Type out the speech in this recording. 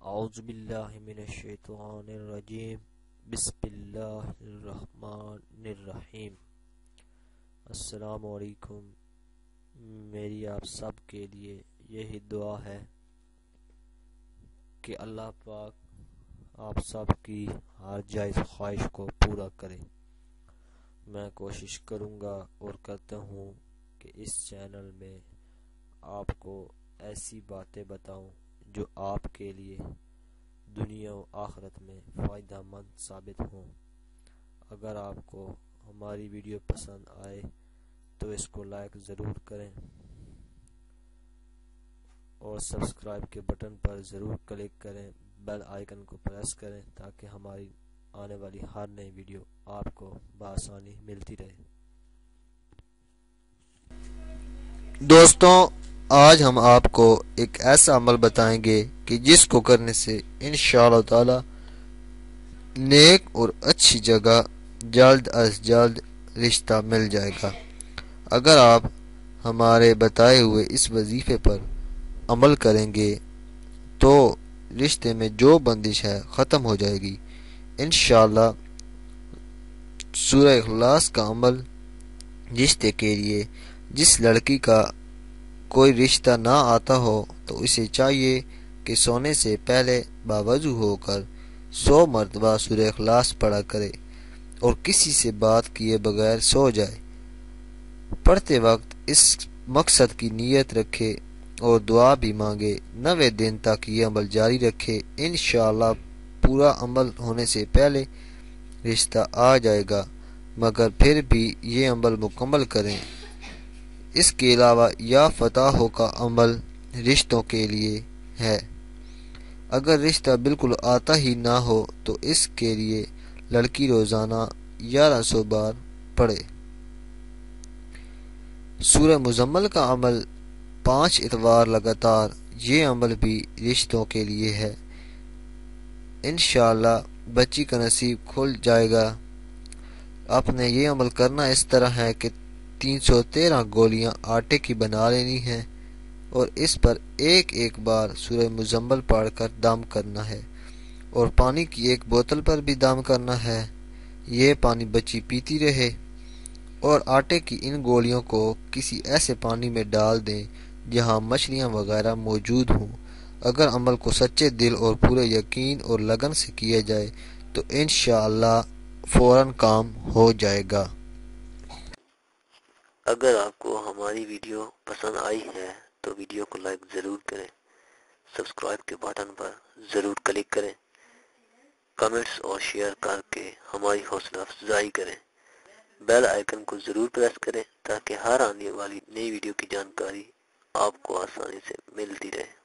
اعوذ باللہ من الشیطان الرجیم بسم اللہ الرحمن الرحیم۔ السلام علیکم۔ میری آپ سب کے لیے یہی دعا ہے کہ اللہ پاک آپ سب کی ہر جائز خواہش کو پورا کرے۔ میں کوشش کروں گا اور کرتا ہوں کہ اس چینل میں آپ کو ایسی باتیں بتاؤں جو آپ کے لیے دنیا و آخرت میں فائدہ مند ثابت ہوں۔ اگر آپ کو ہماری ویڈیو پسند آئے تو اس کو لائک ضرور کریں اور سبسکرائب کے بٹن پر ضرور کلک کریں، بیل آئیکن کو پریس کریں تاکہ ہماری آنے والی ہر نئی ویڈیو آپ کو بآسانی ملتی رہے۔ دوستوں، آج ہم آپ کو ایک ایسا عمل بتائیں گے کہ جس کو کرنے سے انشاءاللہ تعالی نیک اور اچھی جگہ جلد از جلد رشتہ مل جائے گا۔ اگر آپ ہمارے بتائے ہوئے اس وظیفے پر عمل کریں گے تو رشتے میں جو بندش ہے ختم ہو جائے گی انشاءاللہ۔ سورہ اخلاص کا عمل رشتے کے لیے جس لڑکی کا کوئی رشتہ نہ آتا ہو تو اسے چاہیے کہ سونے سے پہلے باوضو ہو کر 100 مرتبہ سورہ اخلاص پڑھا کرے اور کسی سے بات کیے بغیر سو جائے۔ پڑھتے وقت اس مقصد کی نیت رکھے اور دعا بھی مانگے۔ 90 دن تک یہ عمل جاری رکھے، انشاءاللہ پورا عمل ہونے سے پہلے رشتہ آ جائے گا، مگر پھر بھی یہ عمل مکمل کریں۔ اس کے علاوہ یا فتحوں کا عمل رشتوں کے لیے ہے۔ اگر رشتہ بالکل آتا ہی نہ ہو تو اس کے لیے لڑکی روزانہ 1100 بار پڑھے۔ سورہ مزمل کا عمل 5 اتوار لگاتار، یہ عمل بھی رشتوں کے لیے ہے۔ انشاءاللہ بچی کا نصیب کھل جائے گا۔ آپ نے یہ عمل کرنا اس طرح ہے کہ 313 گولیاں آٹے کی بنا لینی ہیں اور اس پر ایک ایک بار سورہ مزمل پڑھ کر دم کرنا ہے اور پانی کی ایک بوتل پر بھی دم کرنا ہے۔ یہ پانی بچی پیتی رہے اور آٹے کی ان گولیوں کو کسی ایسے پانی میں ڈال دیں جہاں مچھلیاں وغیرہ موجود ہوں۔ اگر عمل کو سچے دل اور پورے یقین اور لگن سے کیا جائے تو انشاءاللہ فوراً کام ہو جائے گا۔ اگر آپ کو ہماری ویڈیو پسند آئی ہے تو ویڈیو کو لائک ضرور کریں، سبسکرائب کے بٹن پر ضرور کلک کریں، کمنٹس اور شیئر کر کے ہماری حوصلہ افزائی کریں، بیل آئیکن کو ضرور پریس کریں تاکہ ہر آنے والی نئی ویڈیو کی جانکاری آپ کو آسانی سے ملتی رہے۔